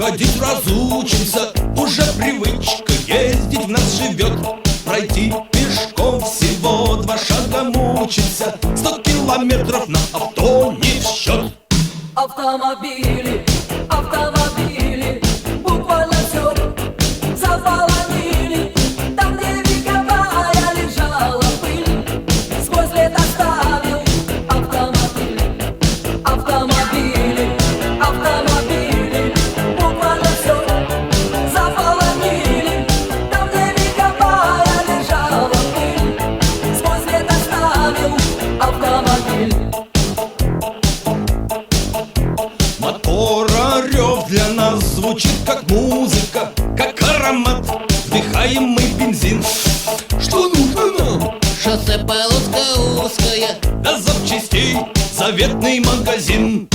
ходить разучимся, уже привычка ездить в нас живет. Пройти пешком всего 2 шага мучимся, 100 километров на авто не в счет. Автомобили, автомобили, буквально все заполонили. Там, где вековая лежала пыль, сквозь лет оставил автомобиль. Автомобили, автомобили, буквально все заполонили. Там, где вековая лежала пыль, сквозь лет оставил автомобиль. Мотора рев для нас звучит как музыка, как аромат, вдыхаемый бензин. Что нужно нам? Шоссе полоска узкая, До запчастей заветный магазин.